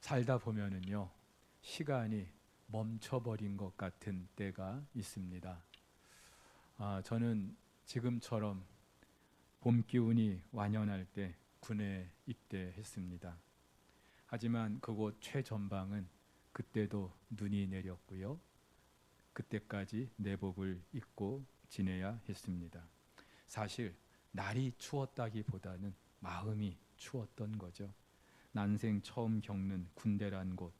살다 보면은요, 시간이 멈춰버린 것 같은 때가 있습니다. 저는 지금처럼 봄 기운이 완연할 때 군에 입대했습니다. 하지만 그곳 최전방은 그때도 눈이 내렸고요. 그때까지 내복을 입고 지내야 했습니다. 사실 날이 추웠다기보다는 마음이 추웠던 거죠. 난생 처음 겪는 군대란 곳,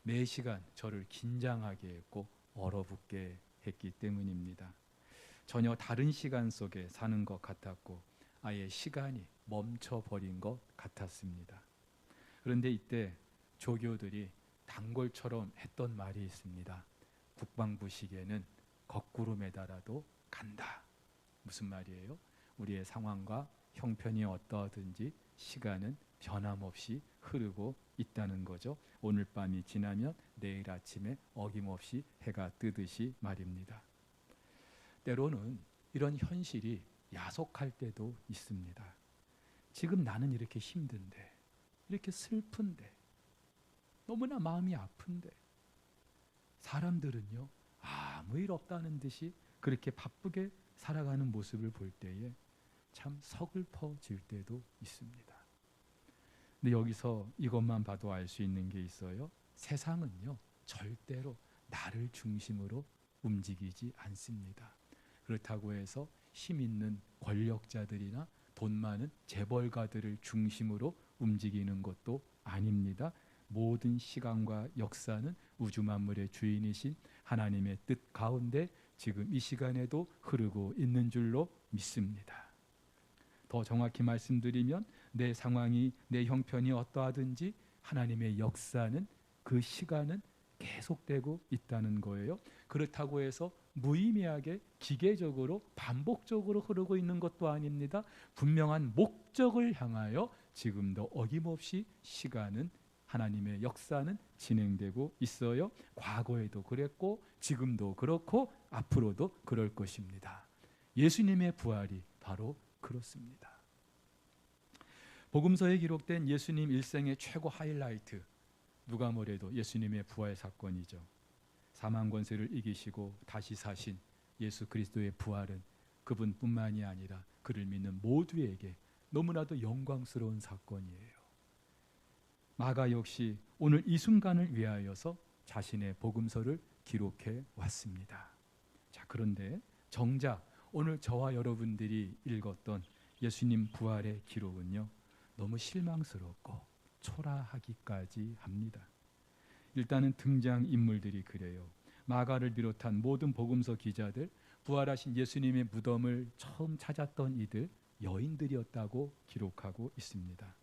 매 시간 저를 긴장하게 했고 얼어붙게 했기 때문입니다. 전혀 다른 시간 속에 사는 것 같았고 아예 시간이 멈춰버린 것 같았습니다. 그런데 이때 조교들이 단골처럼 했던 말이 있습니다. 국방부 시계는 거꾸로 매달아도 간다. 무슨 말이에요? 우리의 상황과 형편이 어떠하든지 시간은 변함없이 흐르고 있다는 거죠. 오늘 밤이 지나면 내일 아침에 어김없이 해가 뜨듯이 말입니다. 때로는 이런 현실이 야속할 때도 있습니다. 지금 나는 이렇게 힘든데, 이렇게 슬픈데, 너무나 마음이 아픈데, 사람들은요 아무 일 없다는 듯이 그렇게 바쁘게 살아가는 모습을 볼 때에 참 서글퍼질 때도 있습니다. 근데 여기서 이것만 봐도 알 수 있는 게 있어요. 세상은요 절대로 나를 중심으로 움직이지 않습니다. 그렇다고 해서 힘 있는 권력자들이나 돈 많은 재벌가들을 중심으로 움직이는 것도 아닙니다. 모든 시간과 역사는 우주 만물의 주인이신 하나님의 뜻 가운데 지금 이 시간에도 흐르고 있는 줄로 믿습니다. 더 정확히 말씀드리면 내 상황이, 내 형편이 어떠하든지 하나님의 역사는, 그 시간은 계속되고 있다는 거예요. 그렇다고 해서 무의미하게 기계적으로 반복적으로 흐르고 있는 것도 아닙니다. 분명한 목적을 향하여 지금도 어김없이 시간은, 하나님의 역사는 진행되고 있어요. 과거에도 그랬고 지금도 그렇고 앞으로도 그럴 것입니다. 예수님의 부활이 바로 그렇습니다. 복음서에 기록된 예수님 일생의 최고 하이라이트, 누가 뭐래도 예수님의 부활 사건이죠. 사망 권세를 이기시고 다시 사신 예수 그리스도의 부활은 그분뿐만이 아니라 그를 믿는 모두에게 너무나도 영광스러운 사건이에요. 마가 역시 오늘 이 순간을 위하여서 자신의 복음서를 기록해 왔습니다. 자, 그런데 정작 오늘 저와 여러분들이 읽었던 예수님 부활의 기록은요, 너무 실망스럽고 초라하기까지 합니다. 일단은 등장인물들이 그래요. 마가를 비롯한 모든 복음서 기자들, 부활하신 예수님의 무덤을 처음 찾았던 이들 여인들이었다고 기록하고 있습니다.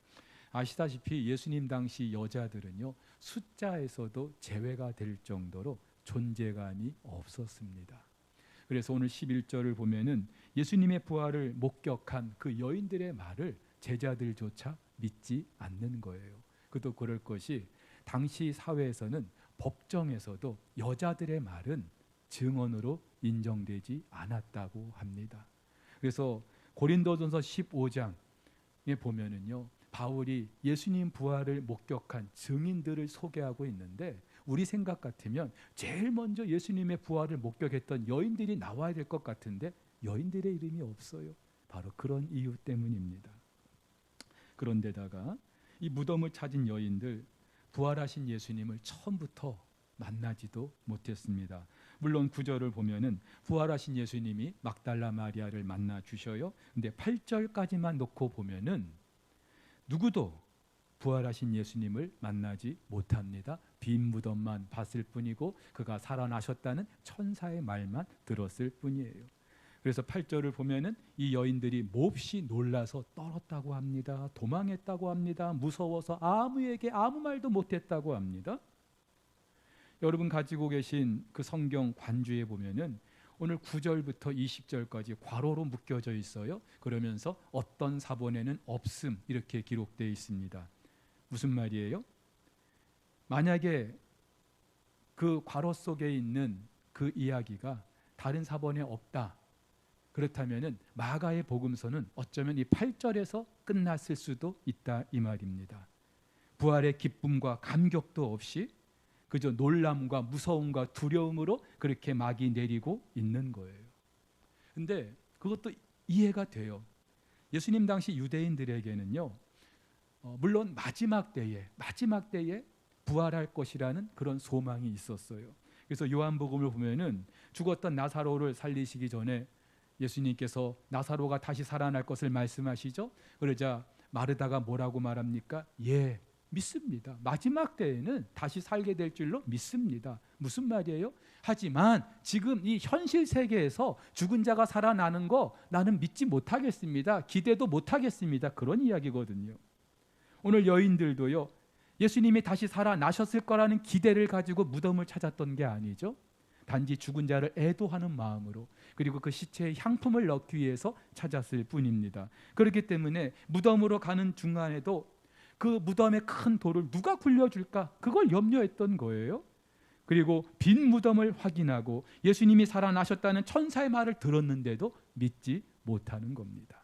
아시다시피 예수님 당시 여자들은요, 숫자에서도 제외가 될 정도로 존재감이 없었습니다. 그래서 오늘 11절을 보면은 예수님의 부활을 목격한 그 여인들의 말을 제자들조차 믿지 않는 거예요. 그도 그럴 것이 당시 사회에서는, 법정에서도 여자들의 말은 증언으로 인정되지 않았다고 합니다. 그래서 고린도전서 15장에 보면은요, 바울이 예수님 부활을 목격한 증인들을 소개하고 있는데, 우리 생각 같으면 제일 먼저 예수님의 부활을 목격했던 여인들이 나와야 될 것 같은데 여인들의 이름이 없어요. 바로 그런 이유 때문입니다. 그런데다가 이 무덤을 찾은 여인들, 부활하신 예수님을 처음부터 만나지도 못했습니다. 물론 9절을 보면은 부활하신 예수님이 막달라 마리아를 만나 주셔요. 근데 8절까지만 놓고 보면은 누구도 부활하신 예수님을 만나지 못합니다. 빈 무덤만 봤을 뿐이고 그가 살아나셨다는 천사의 말만 들었을 뿐이에요. 그래서 8절을 보면은 이 여인들이 몹시 놀라서 떨었다고 합니다. 도망했다고 합니다. 무서워서 아무에게 아무 말도 못했다고 합니다. 여러분 가지고 계신 그 성경 관주에 보면은 오늘 9절부터 20절까지 괄호로 묶여져 있어요. 그러면서 어떤 사본에는 없음 이렇게 기록되어 있습니다. 무슨 말이에요? 만약에 그 괄호 속에 있는 그 이야기가 다른 사본에 없다, 그렇다면은 마가의 복음서는 어쩌면 이 8절에서 끝났을 수도 있다 이 말입니다. 부활의 기쁨과 감격도 없이 그저 놀람과 무서움과 두려움으로 그렇게 막이 내리고 있는 거예요. 근데 그것도 이해가 돼요. 예수님 당시 유대인들에게는요, 물론 마지막 때에 부활할 것이라는 그런 소망이 있었어요. 그래서 요한복음을 보면은 죽었던 나사로를 살리시기 전에 예수님께서 나사로가 다시 살아날 것을 말씀하시죠. 그러자 마르다가 뭐라고 말합니까? 예, 믿습니다. 마지막 때에는 다시 살게 될 줄로 믿습니다. 무슨 말이에요? 하지만 지금 이 현실 세계에서 죽은 자가 살아나는 거 나는 믿지 못하겠습니다. 기대도 못하겠습니다. 그런 이야기거든요. 오늘 여인들도요, 예수님이 다시 살아나셨을 거라는 기대를 가지고 무덤을 찾았던 게 아니죠. 단지 죽은 자를 애도하는 마음으로, 그리고 그 시체에 향품을 넣기 위해서 찾았을 뿐입니다. 그렇기 때문에 무덤으로 가는 중간에도 그 무덤의 큰 돌을 누가 굴려줄까? 그걸 염려했던 거예요. 그리고 빈 무덤을 확인하고 예수님이 살아나셨다는 천사의 말을 들었는데도 믿지 못하는 겁니다.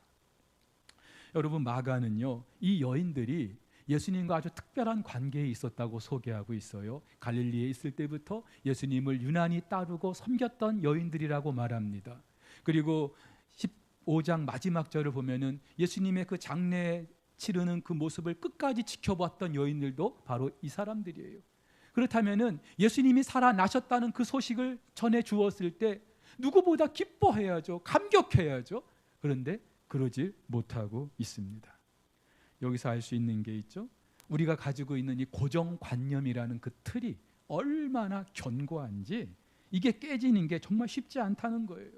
여러분, 마가는요, 이 여인들이 예수님과 아주 특별한 관계에 있었다고 소개하고 있어요. 갈릴리에 있을 때부터 예수님을 유난히 따르고 섬겼던 여인들이라고 말합니다. 그리고 15장 마지막 절을 보면은 예수님의 그 장례 치르는 그 모습을 끝까지 지켜봤던 여인들도 바로 이 사람들이에요. 그렇다면은 예수님이 살아나셨다는 그 소식을 전해 주었을 때 누구보다 기뻐해야죠. 감격해야죠. 그런데 그러지 못하고 있습니다. 여기서 알 수 있는 게 있죠. 우리가 가지고 있는 이 고정관념이라는 그 틀이 얼마나 견고한지 이게 깨지는 게 정말 쉽지 않다는 거예요.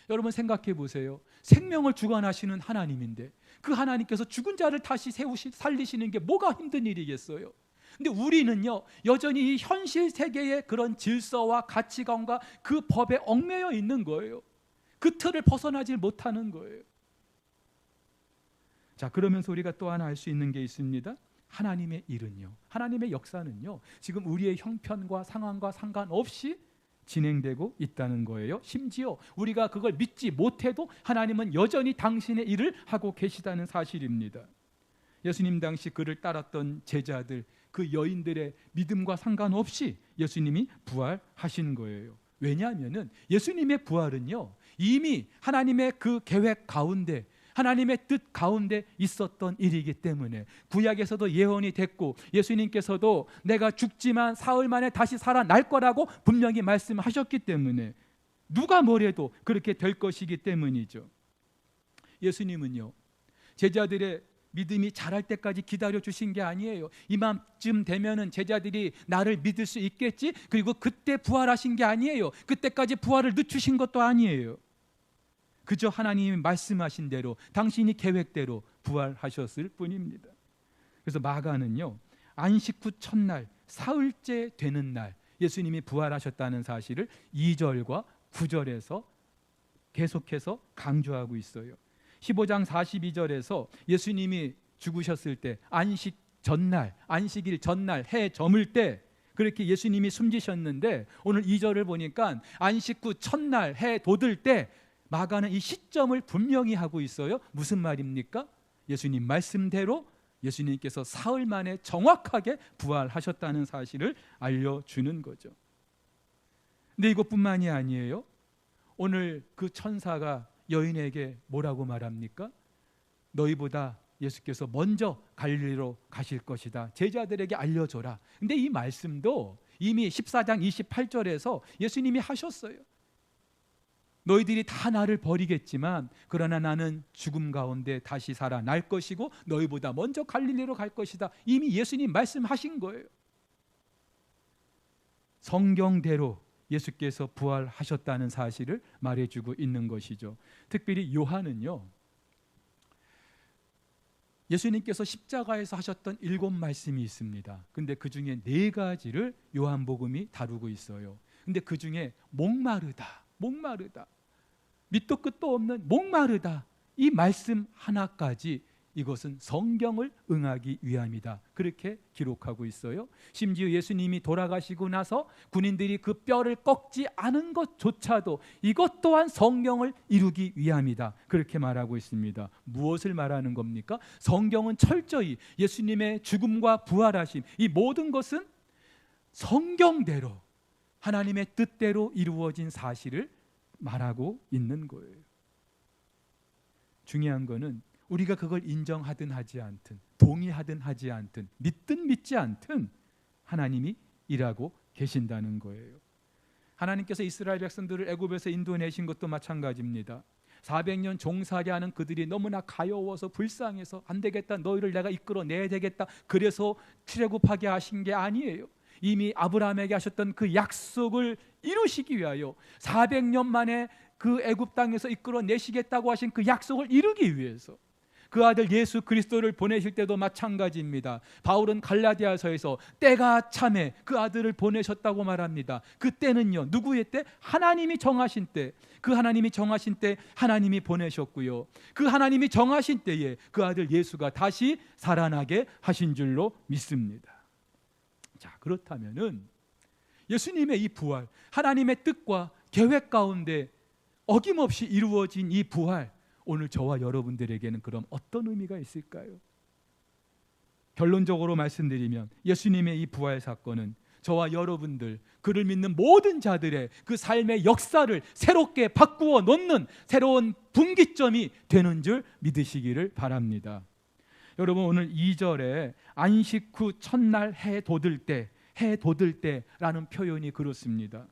여러분 생각해 보세요. 생명을 주관하시는 하나님인데 그 하나님께서 죽은 자를 다시 살리시는 게 뭐가 힘든 일이겠어요? 근데 우리는요, 여전히 이 현실 세계의 그런 질서와 가치관과 그 법에 얽매여 있는 거예요. 그 틀을 벗어나질 못하는 거예요. 자, 그러면서 우리가 또 하나 알 수 있는 게 있습니다. 하나님의 일은요, 하나님의 역사는요, 지금 우리의 형편과 상황과 상관없이 진행되고 있다는 거예요. 심지어 우리가 그걸 믿지 못해도 하나님은 여전히 당신의 일을 하고 계시다는 사실입니다. 예수님 당시 그를 따랐던 제자들, 그 여인들의 믿음과 상관없이 예수님이 부활하신 거예요. 왜냐하면은 예수님의 부활은요, 이미 하나님의 그 계획 가운데, 하나님의 뜻 가운데 있었던 일이기 때문에 구약에서도 예언이 됐고 예수님께서도 내가 죽지만 사흘 만에 다시 살아날 거라고 분명히 말씀하셨기 때문에 누가 뭐래도 그렇게 될 것이기 때문이죠. 예수님은요, 제자들의 믿음이 자랄 때까지 기다려 주신 게 아니에요. 이맘쯤 되면은 제자들이 나를 믿을 수 있겠지, 그리고 그때 부활하신 게 아니에요. 그때까지 부활을 늦추신 것도 아니에요. 그저 하나님이 말씀하신 대로 당신이 계획대로 부활하셨을 뿐입니다. 그래서 마가는요, 안식 후 첫날 사흘째 되는 날 예수님이 부활하셨다는 사실을 2절과 9절에서 계속해서 강조하고 있어요. 15장 42절에서 예수님이 죽으셨을 때 안식 전날, 안식일 전날 해 저물 때 그렇게 예수님이 숨지셨는데, 오늘 2절을 보니까 안식 후 첫날 해 돋을 때 마가는 이 시점을 분명히 하고 있어요. 무슨 말입니까? 예수님 말씀대로 예수님께서 사흘 만에 정확하게 부활하셨다는 사실을 알려주는 거죠. 근데 이것뿐만이 아니에요. 오늘 그 천사가 여인에게 뭐라고 말합니까? 너희보다 예수께서 먼저 갈릴리로 가실 것이다. 제자들에게 알려줘라. 근데 이 말씀도 이미 14장 28절에서 예수님이 하셨어요. 너희들이 다 나를 버리겠지만 그러나 나는 죽음 가운데 다시 살아날 것이고 너희보다 먼저 갈릴리로 갈 것이다. 이미 예수님 말씀하신 거예요. 성경대로 예수께서 부활하셨다는 사실을 말해주고 있는 것이죠. 특별히 요한은요, 예수님께서 십자가에서 하셨던 7 말씀이 있습니다. 근데 그 중에 4가지를 요한복음이 다루고 있어요. 근데 그 중에 목마르다, 밑도 끝도 없는 목마르다, 이 말씀 하나까지 이것은 성경을 응하기 위함이다. 그렇게 기록하고 있어요. 심지어 예수님이 돌아가시고 나서 군인들이 그 뼈를 꺾지 않은 것조차도 이것 또한 성경을 이루기 위함이다. 그렇게 말하고 있습니다. 무엇을 말하는 겁니까? 성경은 철저히 예수님의 죽음과 부활하심, 이 모든 것은 성경대로 하나님의 뜻대로 이루어진 사실을 말하고 있는 거예요. 중요한 거는 우리가 그걸 인정하든 하지 않든, 동의하든 하지 않든, 믿든 믿지 않든 하나님이 일하고 계신다는 거예요. 하나님께서 이스라엘 백성들을 애굽에서 인도내신 것도 마찬가지입니다. 400년 종살이하는 그들이 너무나 가여워서 불쌍해서 안 되겠다, 너희를 내가 이끌어내야 되겠다, 그래서 출애굽하게 하신 게 아니에요. 이미 아브라함에게 하셨던 그 약속을 이루시기 위하여 400년 만에 그 애굽 땅에서 이끌어내시겠다고 하신 그 약속을 이루기 위해서 그 아들 예수 그리스도를 보내실 때도 마찬가지입니다. 바울은 갈라디아서에서 때가 참에 그 아들을 보내셨다고 말합니다. 그 때는요, 누구의 때? 하나님이 정하신 때. 그 하나님이 정하신 때 하나님이 보내셨고요, 그 하나님이 정하신 때에 그 아들 예수가 다시 살아나게 하신 줄로 믿습니다. 자, 그렇다면은 예수님의 이 부활, 하나님의 뜻과 계획 가운데 어김없이 이루어진 이 부활, 오늘 저와 여러분들에게는 그럼 어떤 의미가 있을까요? 결론적으로 말씀드리면 예수님의 이 부활 사건은 저와 여러분들, 그를 믿는 모든 자들의 그 삶의 역사를 새롭게 바꾸어 놓는 새로운 분기점이 되는 줄 믿으시기를 바랍니다. 여러분, 오늘 2절에 안식 후 첫날 해 돋을 때, 해 돋을 때라는 표현이 그렇습니다.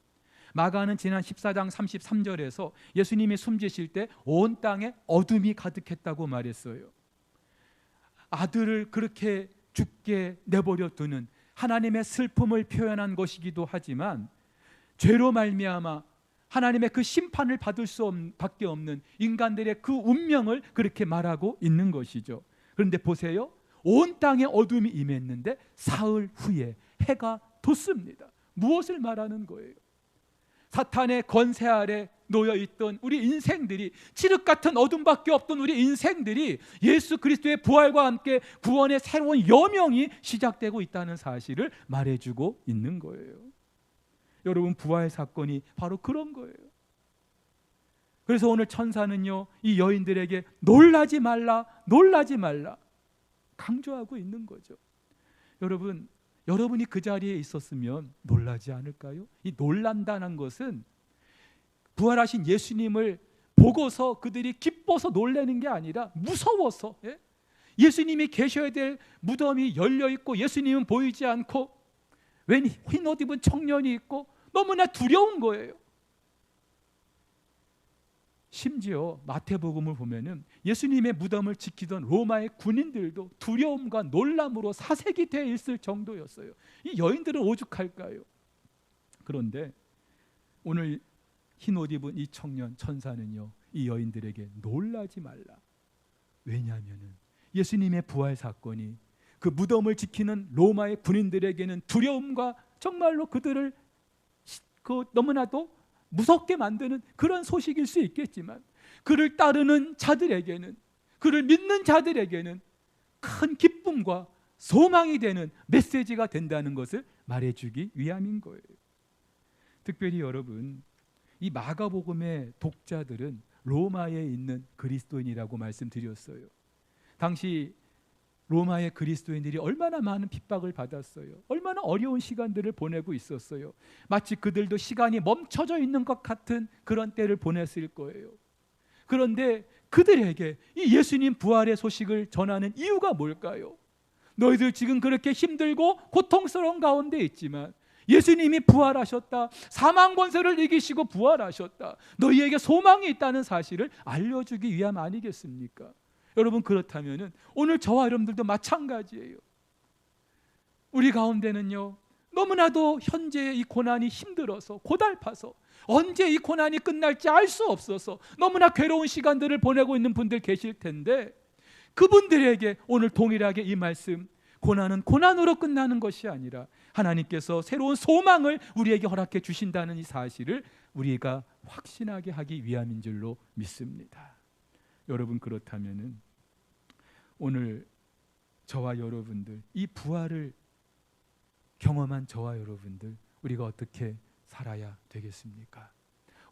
마가는 지난 14장 33절에서 예수님이 숨지실 때 온 땅에 어둠이 가득했다고 말했어요. 아들을 그렇게 죽게 내버려 두는 하나님의 슬픔을 표현한 것이기도 하지만, 죄로 말미암아 하나님의 그 심판을 받을 수밖에 없는 인간들의 그 운명을 그렇게 말하고 있는 것이죠. 그런데 보세요, 온 땅에 어둠이 임했는데 사흘 후에 해가 돋습니다. 무엇을 말하는 거예요? 사탄의 권세 아래 놓여있던 우리 인생들이, 칠흑 같은 어둠밖에 없던 우리 인생들이 예수 그리스도의 부활과 함께 구원의 새로운 여명이 시작되고 있다는 사실을 말해주고 있는 거예요. 여러분, 부활 사건이 바로 그런 거예요. 그래서 오늘 천사는요, 이 여인들에게 놀라지 말라, 놀라지 말라 강조하고 있는 거죠. 여러분, 여러분이 그 자리에 있었으면 놀라지 않을까요? 이 놀란다는 것은 부활하신 예수님을 보고서 그들이 기뻐서 놀라는 게 아니라 무서워서, 예수님이 계셔야 될 무덤이 열려있고 예수님은 보이지 않고 웬 흰 옷 입은 청년이 있고 너무나 두려운 거예요. 심지어 마태복음을 보면은 예수님의 무덤을 지키던 로마의 군인들도 두려움과 놀람으로 사색이 돼 있을 정도였어요. 이 여인들은 오죽할까요? 그런데 오늘 흰 옷 입은 이 청년 천사는요, 이 여인들에게 놀라지 말라. 왜냐하면은 예수님의 부활 사건이 그 무덤을 지키는 로마의 군인들에게는 두려움과 정말로 그들을 너무나도 무섭게 만드는 그런 소식일 수 있겠지만, 그를 따르는 자들에게는, 그를 믿는 자들에게는 큰 기쁨과 소망이 되는 메시지가 된다는 것을 말해주기 위함인 거예요. 특별히 여러분, 이 마가복음의 독자들은 로마에 있는 그리스도인이라고 말씀드렸어요. 당시 로마의 그리스도인들이 얼마나 많은 핍박을 받았어요. 얼마나 어려운 시간들을 보내고 있었어요. 마치 그들도 시간이 멈춰져 있는 것 같은 그런 때를 보냈을 거예요. 그런데 그들에게 이 예수님 부활의 소식을 전하는 이유가 뭘까요? 너희들 지금 그렇게 힘들고 고통스러운 가운데 있지만 예수님이 부활하셨다, 사망 권세를 이기시고 부활하셨다, 너희에게 소망이 있다는 사실을 알려주기 위함 아니겠습니까? 여러분, 그렇다면 오늘 저와 여러분들도 마찬가지예요. 우리 가운데는요, 너무나도 현재의 이 고난이 힘들어서 고달파서 언제 이 고난이 끝날지 알 수 없어서 너무나 괴로운 시간들을 보내고 있는 분들 계실 텐데, 그분들에게 오늘 동일하게 이 말씀, 고난은 고난으로 끝나는 것이 아니라 하나님께서 새로운 소망을 우리에게 허락해 주신다는 이 사실을 우리가 확신하게 하기 위함인 줄로 믿습니다. 여러분, 그렇다면은 오늘 저와 여러분들, 이 부활을 경험한 저와 여러분들, 우리가 어떻게 살아야 되겠습니까?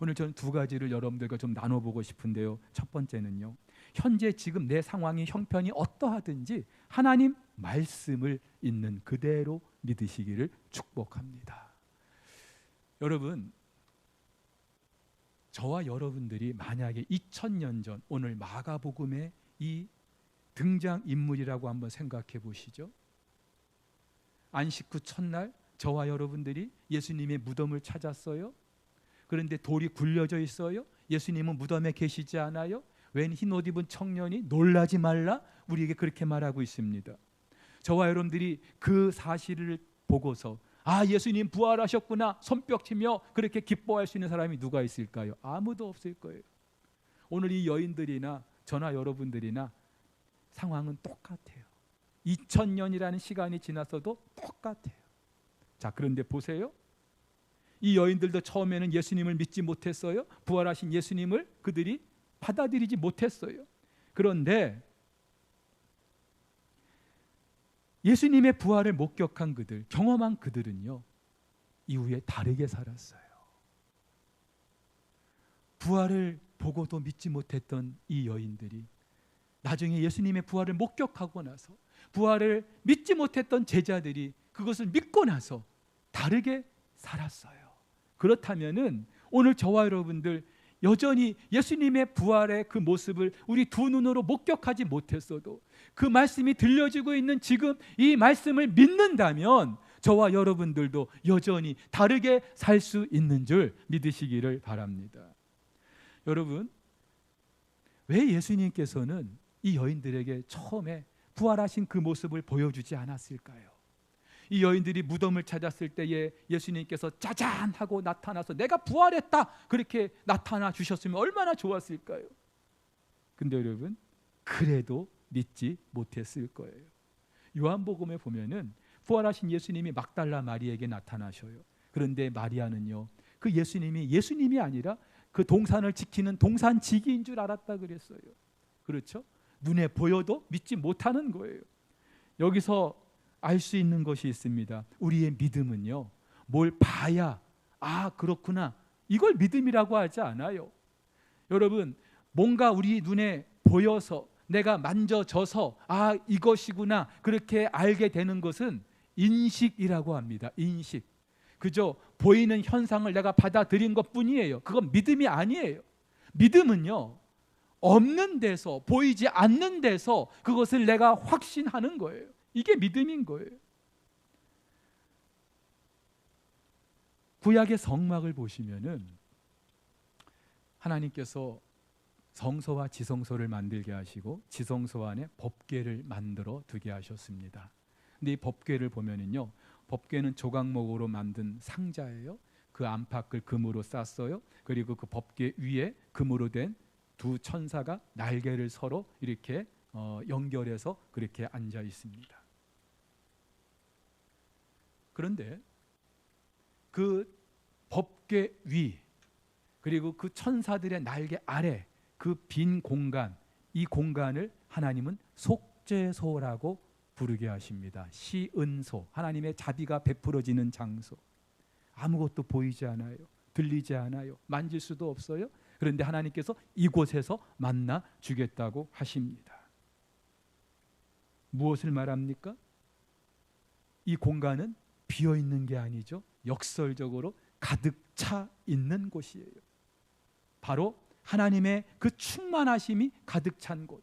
오늘 저는 두 가지를 여러분들과 좀 나눠보고 싶은데요. 첫 번째는요, 현재 지금 내 상황이 형편이 어떠하든지 하나님 말씀을 있는 그대로 믿으시기를 축복합니다. 여러분, 저와 여러분들이 만약에 2000년 전 오늘 마가복음의 이 등장인물이라고 한번 생각해 보시죠. 안식 후 첫날 저와 여러분들이 예수님의 무덤을 찾았어요. 그런데 돌이 굴려져 있어요. 예수님은 무덤에 계시지 않아요. 웬 흰옷 입은 청년이 놀라지 말라 우리에게 그렇게 말하고 있습니다. 저와 여러분들이 그 사실을 보고서 아, 예수님 부활하셨구나 손뼉치며 그렇게 기뻐할 수 있는 사람이 누가 있을까요? 아무도 없을 거예요. 오늘 이 여인들이나 저나 여러분들이나 상황은 똑같아요. 2000년이라는 시간이 지났어도 똑같아요. 자, 그런데 보세요. 이 여인들도 처음에는 예수님을 믿지 못했어요. 부활하신 예수님을 그들이 받아들이지 못했어요. 그런데 예수님의 부활을 목격한 그들, 경험한 그들은요, 이후에 다르게 살았어요. 부활을 보고도 믿지 못했던 이 여인들이 나중에 예수님의 부활을 목격하고 나서, 부활을 믿지 못했던 제자들이 그것을 믿고 나서 다르게 살았어요. 그렇다면은 오늘 저와 여러분들 여전히 예수님의 부활의 그 모습을 우리 두 눈으로 목격하지 못했어도 그 말씀이 들려지고 있는 지금 이 말씀을 믿는다면 저와 여러분들도 여전히 다르게 살 수 있는 줄 믿으시기를 바랍니다. 여러분, 왜 예수님께서는 이 여인들에게 처음에 부활하신 그 모습을 보여주지 않았을까요? 이 여인들이 무덤을 찾았을 때에 예수님께서 짜잔 하고 나타나서 내가 부활했다 그렇게 나타나 주셨으면 얼마나 좋았을까요? 근데 여러분, 그래도 믿지 못했을 거예요. 요한복음에 보면은 부활하신 예수님이 막달라 마리에게 나타나셔요. 그런데 마리아는요, 그 예수님이 아니라 그 동산을 지키는 동산지기인 줄 알았다 그랬어요. 그렇죠? 눈에 보여도 믿지 못하는 거예요. 여기서 알 수 있는 것이 있습니다. 우리의 믿음은요, 뭘 봐야 아 그렇구나 이걸 믿음이라고 하지 않아요. 여러분, 뭔가 우리 눈에 보여서 내가 만져져서 아 이것이구나 그렇게 알게 되는 것은 인식이라고 합니다. 인식. 그저 보이는 현상을 내가 받아들인 것뿐이에요. 그건 믿음이 아니에요. 믿음은요, 없는 데서, 보이지 않는 데서 그것을 내가 확신하는 거예요. 이게 믿음인 거예요. 구약의 성막을 보시면은 하나님께서 성소와 지성소를 만들게 하시고 지성소 안에 법궤를 만들어 두게 하셨습니다. 근데 이 법궤를 보면은요, 법궤는 조각목으로 만든 상자예요. 그 안팎을 금으로 쌌어요. 그리고 그 법궤 위에 금으로 된 두 천사가 날개를 서로 이렇게 연결해서 그렇게 앉아 있습니다. 그런데 그 법궤 위 그리고 그 천사들의 날개 아래 그 빈 공간, 이 공간을 하나님은 속죄소라고 부르게 하십니다. 시은소, 하나님의 자비가 베풀어지는 장소. 아무것도 보이지 않아요. 들리지 않아요. 만질 수도 없어요. 그런데 하나님께서 이곳에서 만나 주겠다고 하십니다. 무엇을 말합니까? 이 공간은 비어 있는 게 아니죠. 역설적으로 가득 차 있는 곳이에요. 바로 하나님의 그 충만하심이 가득 찬 곳.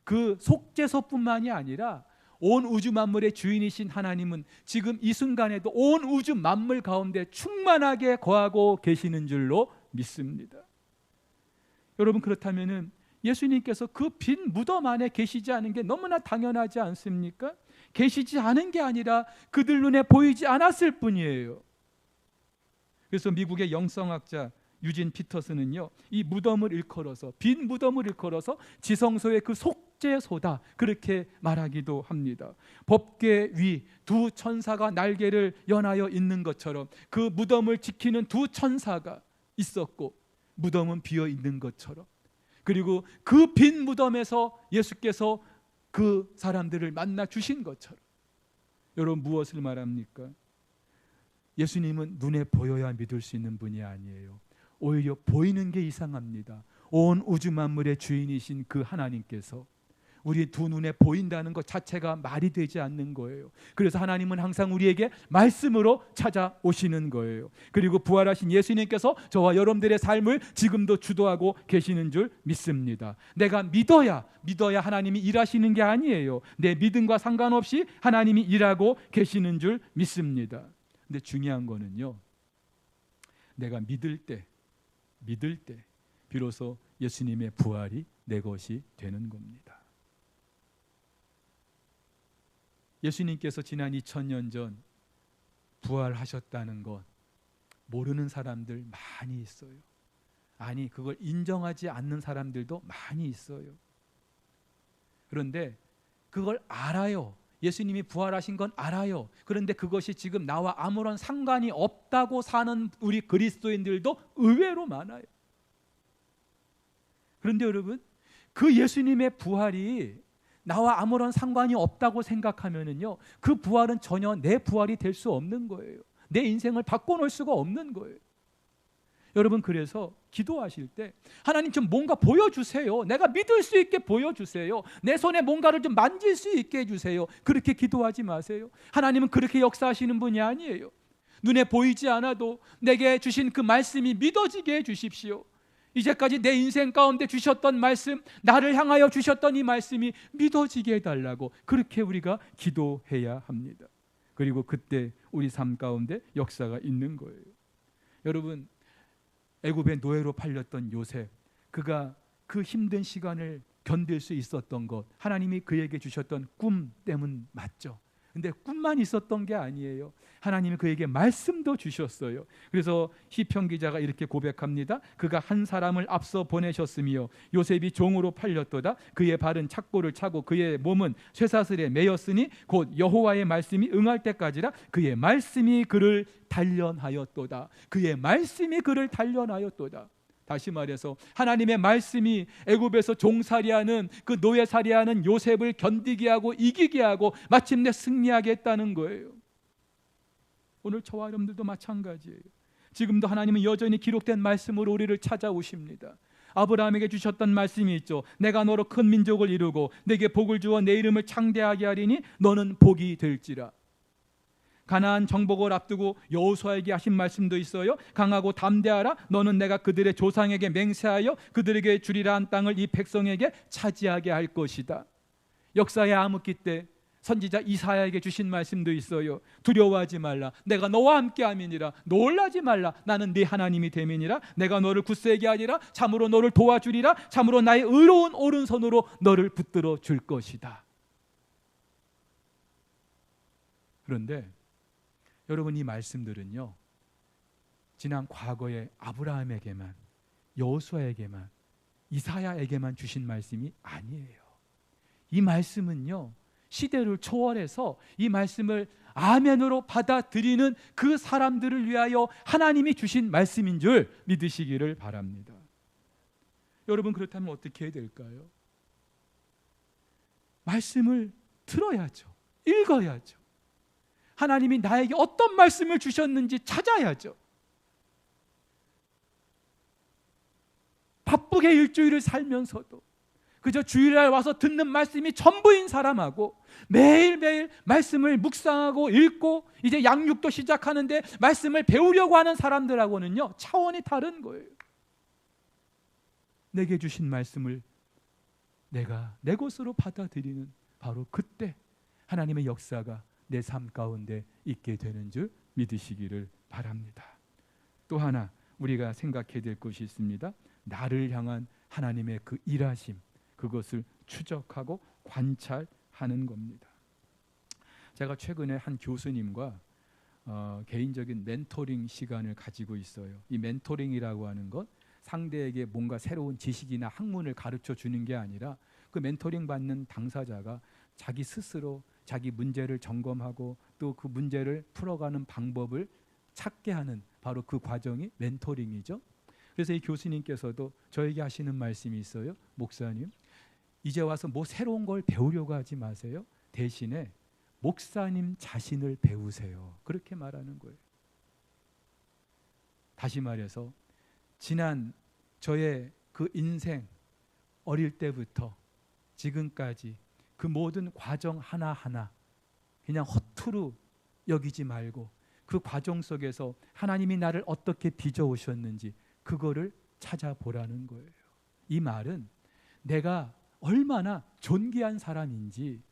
그 속죄소뿐만이 아니라 온 우주 만물의 주인이신 하나님은 지금 이 순간에도 온 우주 만물 가운데 충만하게 거하고 계시는 줄로 믿습니다. 여러분, 그렇다면은 예수님께서 그 빈 무덤 안에 계시지 않은 게 너무나 당연하지 않습니까? 계시지 않은 게 아니라 그들 눈에 보이지 않았을 뿐이에요. 그래서 미국의 영성학자 유진 피터슨은요, 이 무덤을 일컬어서, 빈 무덤을 일컬어서 지성소의 그 속죄소다 그렇게 말하기도 합니다. 법궤 위 두 천사가 날개를 연하여 있는 것처럼 그 무덤을 지키는 두 천사가 있었고 무덤은 비어 있는 것처럼, 그리고 그 빈 무덤에서 예수께서 그 사람들을 만나 주신 것처럼. 여러분, 무엇을 말합니까? 예수님은 눈에 보여야 믿을 수 있는 분이 아니에요. 오히려 보이는 게 이상합니다. 온 우주 만물의 주인이신 그 하나님께서 우리 두 눈에 보인다는 것 자체가 말이 되지 않는 거예요. 그래서 하나님은 항상 우리에게 말씀으로 찾아오시는 거예요. 그리고 부활하신 예수님께서 저와 여러분들의 삶을 지금도 주도하고 계시는 줄 믿습니다. 내가 믿어야 하나님이 일하시는 게 아니에요. 내 믿음과 상관없이 하나님이 일하고 계시는 줄 믿습니다. 근데 중요한 거는요, 내가 믿을 때 비로소 예수님의 부활이 내 것이 되는 겁니다. 예수님께서 지난 2000년 전 부활하셨다는 것 모르는 사람들 많이 있어요. 아니, 그걸 인정하지 않는 사람들도 많이 있어요. 그런데 그걸 알아요. 예수님이 부활하신 건 알아요. 그런데 그것이 지금 나와 아무런 상관이 없다고 사는 우리 그리스도인들도 의외로 많아요. 그런데 여러분, 그 예수님의 부활이 나와 아무런 상관이 없다고 생각하면은요, 그 부활은 전혀 내 부활이 될 수 없는 거예요. 내 인생을 바꿔놓을 수가 없는 거예요. 여러분, 그래서 기도하실 때 하나님 좀 뭔가 보여주세요. 내가 믿을 수 있게 보여주세요. 내 손에 뭔가를 좀 만질 수 있게 해주세요. 그렇게 기도하지 마세요. 하나님은 그렇게 역사하시는 분이 아니에요. 눈에 보이지 않아도 내게 주신 그 말씀이 믿어지게 해주십시오. 이제까지 내 인생 가운데 주셨던 말씀, 나를 향하여 주셨던 이 말씀이 믿어지게 해달라고, 그렇게 우리가 기도해야 합니다. 그리고 그때 우리 삶 가운데 역사가 있는 거예요. 여러분, 애굽의 노예로 팔렸던 요셉, 그가 그 힘든 시간을 견딜 수 있었던 것, 하나님이 그에게 주셨던 꿈 때문 맞죠? 근데 꿈만 있었던 게 아니에요. 하나님이 그에게 말씀도 주셨어요. 그래서 시편 기자가 이렇게 고백합니다. 그가 한 사람을 앞서 보내셨으며 요셉이 종으로 팔렸도다. 그의 발은 착고를 차고 그의 몸은 쇠사슬에 매였으니 곧 여호와의 말씀이 응할 때까지라. 그의 말씀이 그를 단련하였도다. 그의 말씀이 그를 단련하였도다. 다시 말해서 하나님의 말씀이 애굽에서 종살이하는 그 노예살이하는 요셉을 견디게 하고 이기게 하고 마침내 승리하게 했다는 거예요. 오늘 저와 여러분들도 마찬가지예요. 지금도 하나님은 여전히 기록된 말씀으로 우리를 찾아오십니다. 아브라함에게 주셨던 말씀이 있죠. 내가 너로 큰 민족을 이루고 내게 복을 주어 내 이름을 창대하게 하리니 너는 복이 될지라. 가나안 정복을 앞두고 여호수아에게 하신 말씀도 있어요. 강하고 담대하라. 너는 내가 그들의 조상에게 맹세하여 그들에게 주리라 한 땅을 이 백성에게 차지하게 할 것이다. 역사의 암흑기 때 선지자 이사야에게 주신 말씀도 있어요. 두려워하지 말라. 내가 너와 함께함이니라. 놀라지 말라. 나는 네 하나님이 됨이니라. 내가 너를 굳세게 하리라. 참으로 너를 도와주리라. 참으로 나의 의로운 오른손으로 너를 붙들어 줄 것이다. 그런데 여러분, 이 말씀들은요, 지난 과거의 아브라함에게만, 여호수아에게만, 이사야에게만 주신 말씀이 아니에요. 이 말씀은요, 시대를 초월해서 이 말씀을 아멘으로 받아들이는 그 사람들을 위하여 하나님이 주신 말씀인 줄 믿으시기를 바랍니다. 여러분, 그렇다면 어떻게 해야 될까요? 말씀을 들어야죠. 읽어야죠. 하나님이 나에게 어떤 말씀을 주셨는지 찾아야죠. 바쁘게 일주일을 살면서도 그저 주일날 와서 듣는 말씀이 전부인 사람하고 매일매일 말씀을 묵상하고 읽고 이제 양육도 시작하는데 말씀을 배우려고 하는 사람들하고는요, 차원이 다른 거예요. 내게 주신 말씀을 내가 내 것으로 받아들이는 바로 그때 하나님의 역사가 내 삶 가운데 있게 되는 줄 믿으시기를 바랍니다. 또 하나 우리가 생각해야 될 것이 있습니다. 나를 향한 하나님의 그 일하심, 그것을 추적하고 관찰하는 겁니다. 제가 최근에 한 교수님과 개인적인 멘토링 시간을 가지고 있어요. 이 멘토링이라고 하는 것, 상대에게 뭔가 새로운 지식이나 학문을 가르쳐 주는 게 아니라 그 멘토링 받는 당사자가 자기 스스로 자기 문제를 점검하고 또 그 문제를 풀어가는 방법을 찾게 하는 바로 그 과정이 멘토링이죠. 그래서 이 교수님께서도 저에게 하시는 말씀이 있어요. 목사님, 이제 와서 뭐 새로운 걸 배우려고 하지 마세요. 대신에 목사님 자신을 배우세요. 그렇게 말하는 거예요. 다시 말해서 지난 저의 그 인생, 어릴 때부터 지금까지 그 모든 과정 하나하나 그냥 허투루 여기지 말고 그 과정 속에서 하나님이 나를 어떻게 빚어오셨는지 그거를 찾아보라는 거예요. 이 말은 내가 얼마나 존귀한 사람인지,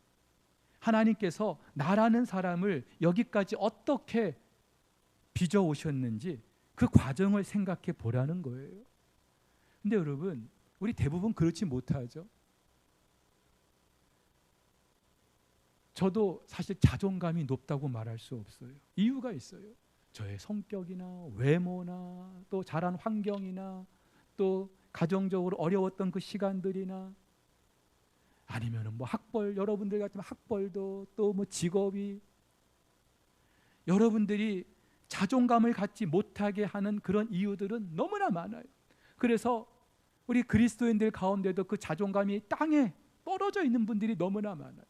하나님께서 나라는 사람을 여기까지 어떻게 빚어오셨는지 그 과정을 생각해 보라는 거예요. 근데 여러분, 우리 대부분 그렇지 못하죠. 저도 사실 자존감이 높다고 말할 수 없어요. 이유가 있어요. 저의 성격이나 외모나 또 자란 환경이나 또 가정적으로 어려웠던 그 시간들이나 아니면은 뭐 학벌, 여러분들 같으면 학벌도 또 뭐 직업이, 여러분들이 자존감을 갖지 못하게 하는 그런 이유들은 너무나 많아요. 그래서 우리 그리스도인들 가운데도 그 자존감이 땅에 떨어져 있는 분들이 너무나 많아요.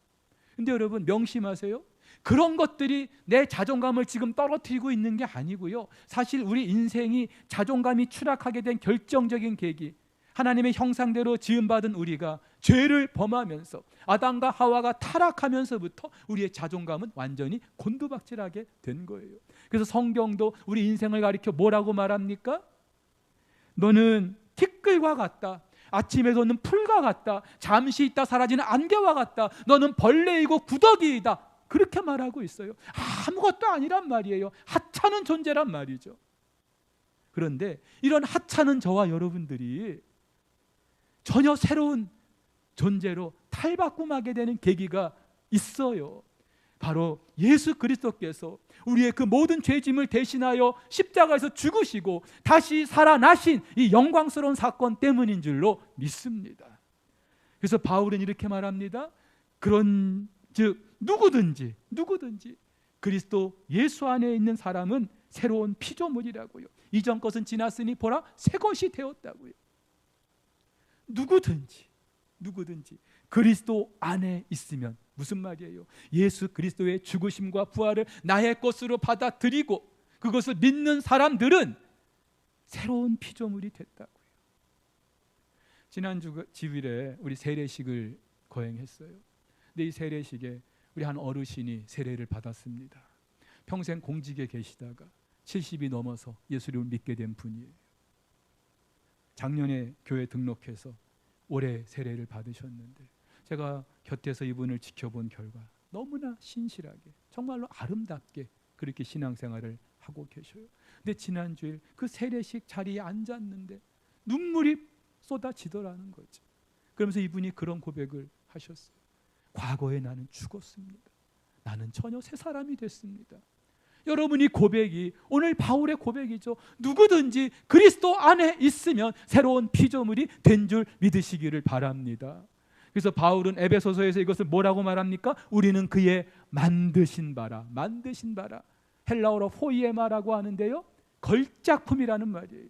근데 여러분 명심하세요. 그런 것들이 내 자존감을 지금 떨어뜨리고 있는 게 아니고요. 사실 우리 인생이 자존감이 추락하게 된 결정적인 계기, 하나님의 형상대로 지음받은 우리가 죄를 범하면서 아담과 하와가 타락하면서부터 우리의 자존감은 완전히 곤두박질하게 된 거예요. 그래서 성경도 우리 인생을 가리켜 뭐라고 말합니까? 너는 티끌과 같다. 아침에 돋는 풀과 같다. 잠시 있다 사라지는 안개와 같다. 너는 벌레이고 구더기이다. 그렇게 말하고 있어요. 아무것도 아니란 말이에요. 하찮은 존재란 말이죠. 그런데 이런 하찮은 저와 여러분들이 전혀 새로운 존재로 탈바꿈하게 되는 계기가 있어요. 바로 예수 그리스도께서 우리의 그 모든 죄짐을 대신하여 십자가에서 죽으시고 다시 살아나신 이 영광스러운 사건 때문인 줄로 믿습니다. 그래서 바울은 이렇게 말합니다. 그런즉 누구든지 그리스도 예수 안에 있는 사람은 새로운 피조물이라고요. 이전 것은 지났으니 보라 새 것이 되었다고요. 누구든지 그리스도 안에 있으면, 무슨 말이에요? 예수 그리스도의 죽으심과 부활을 나의 것으로 받아들이고 그것을 믿는 사람들은 새로운 피조물이 됐다고요. 지난주 주일에 우리 세례식을 거행했어요. 근데 이 세례식에 우리 한 어르신이 세례를 받았습니다. 평생 공직에 계시다가 70이 넘어서 예수를 믿게 된 분이에요. 작년에 교회 등록해서 올해 세례를 받으셨는데 제가 곁에서 이분을 지켜본 결과 너무나 신실하게, 정말로 아름답게 그렇게 신앙생활을 하고 계셔요. 근데 지난주일 그 세례식 자리에 앉았는데 눈물이 쏟아지더라는 거죠. 그러면서 이분이 그런 고백을 하셨어요. 과거에 나는 죽었습니다. 나는 전혀 새 사람이 됐습니다. 여러분, 이 고백이 오늘 바울의 고백이죠. 누구든지 그리스도 안에 있으면 새로운 피조물이 된 줄 믿으시기를 바랍니다. 그래서 바울은 에베소서에서 이것을 뭐라고 말합니까? 우리는 그의 만드신 바라. 헬라어로 포이에마라고 하는데요, 걸작품이라는 말이에요.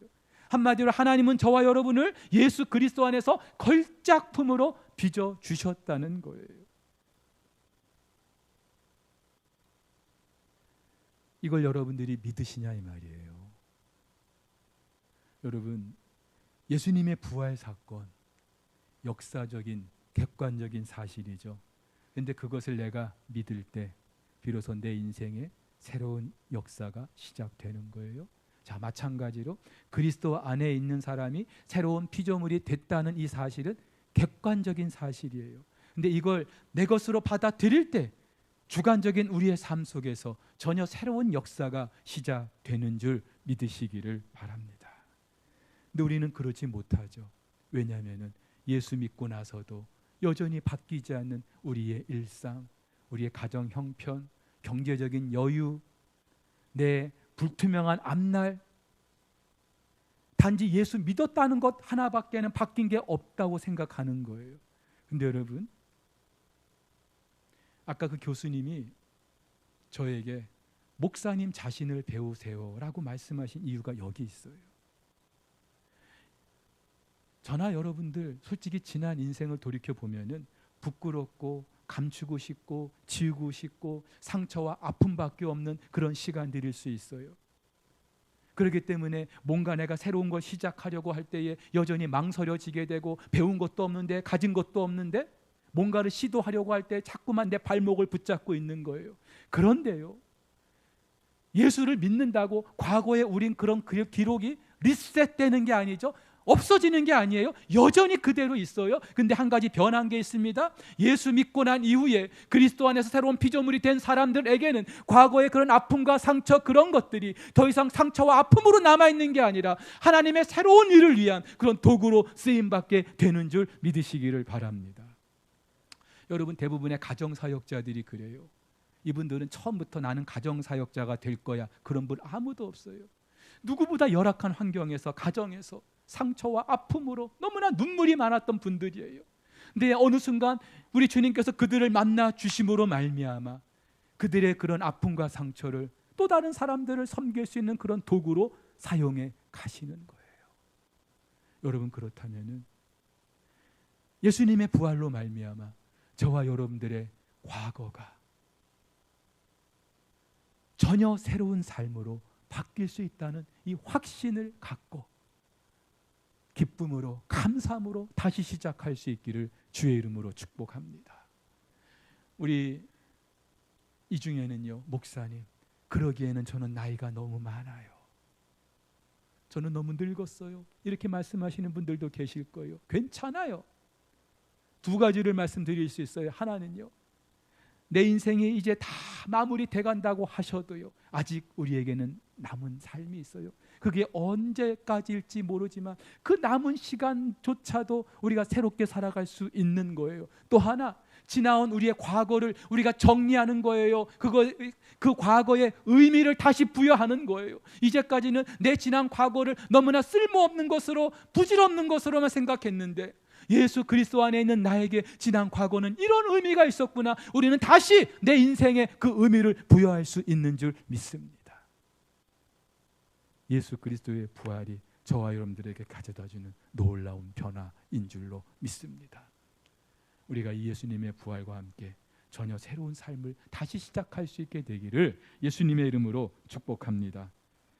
한마디로 하나님은 저와 여러분을 예수 그리스도 안에서 걸작품으로 빚어 주셨다는 거예요. 이걸 여러분들이 믿으시냐 이 말이에요. 여러분, 예수님의 부활 사건, 역사적인 객관적인 사실이죠. 그런데 그것을 내가 믿을 때 비로소 내 인생에 새로운 역사가 시작되는 거예요. 자, 마찬가지로 그리스도 안에 있는 사람이 새로운 피조물이 됐다는 이 사실은 객관적인 사실이에요. 근데 이걸 내 것으로 받아들일 때 주관적인 우리의 삶 속에서 전혀 새로운 역사가 시작되는 줄 믿으시기를 바랍니다. 근데 우리는 그러지 못하죠. 왜냐하면 예수 믿고 나서도 여전히 바뀌지 않는 우리의 일상, 우리의 가정 형편, 경제적인 여유, 내 불투명한 앞날, 단지 예수 믿었다는 것 하나밖에는 바뀐 게 없다고 생각하는 거예요. 근데 여러분, 아까 그 교수님이 저에게 목사님 자신을 배우세요라고 말씀하신 이유가 여기 있어요. 저나 여러분들 솔직히 지난 인생을 돌이켜 보면은 부끄럽고 감추고 싶고 지우고 싶고 상처와 아픔밖에 없는 그런 시간들일 수 있어요. 그렇기 때문에 뭔가 내가 새로운 걸 시작하려고 할 때에 여전히 망설여지게 되고, 배운 것도 없는데 가진 것도 없는데 뭔가를 시도하려고 할 때 자꾸만 내 발목을 붙잡고 있는 거예요. 그런데요, 예수를 믿는다고 과거에 우린 그런 기록이 리셋되는 게 아니죠. 없어지는 게 아니에요. 여전히 그대로 있어요. 근데 한 가지 변한 게 있습니다. 예수 믿고 난 이후에 그리스도 안에서 새로운 피조물이 된 사람들에게는 과거의 그런 아픔과 상처, 그런 것들이 더 이상 상처와 아픔으로 남아있는 게 아니라 하나님의 새로운 일을 위한 그런 도구로 쓰임받게 되는 줄 믿으시기를 바랍니다. 여러분, 대부분의 가정사역자들이 그래요. 이분들은 처음부터 나는 가정사역자가 될 거야, 그런 분 아무도 없어요. 누구보다 열악한 환경에서, 가정에서 상처와 아픔으로 너무나 눈물이 많았던 분들이에요. 근데 어느 순간 우리 주님께서 그들을 만나 주심으로 말미암아 그들의 그런 아픔과 상처를 또 다른 사람들을 섬길 수 있는 그런 도구로 사용해 가시는 거예요. 여러분, 그렇다면은 예수님의 부활로 말미암아 저와 여러분들의 과거가 전혀 새로운 삶으로 바뀔 수 있다는 이 확신을 갖고 기쁨으로, 감사함으로 다시 시작할 수 있기를 주의 이름으로 축복합니다. 우리 이 중에는요, 목사님, 그러기에는 저는 나이가 너무 많아요, 저는 너무 늙었어요, 이렇게 말씀하시는 분들도 계실 거예요. 괜찮아요. 두 가지를 말씀드릴 수 있어요. 하나는요, 내 인생이 이제 다 마무리돼 간다고 하셔도요, 아직 우리에게는 남은 삶이 있어요. 그게 언제까지일지 모르지만 그 남은 시간조차도 우리가 새롭게 살아갈 수 있는 거예요. 또 하나, 지나온 우리의 과거를 우리가 정리하는 거예요. 그 과거의 의미를 다시 부여하는 거예요. 이제까지는 내 지난 과거를 너무나 쓸모없는 것으로, 부질없는 것으로만 생각했는데 예수 그리스도 안에 있는 나에게 지난 과거는 이런 의미가 있었구나. 우리는 다시 내 인생에 그 의미를 부여할 수 있는 줄 믿습니다. 예수 그리스도의 부활이 저와 여러분들에게 가져다주는 놀라운 변화인 줄로 믿습니다. 우리가 이 예수님의 부활과 함께 전혀 새로운 삶을 다시 시작할 수 있게 되기를 예수님의 이름으로 축복합니다.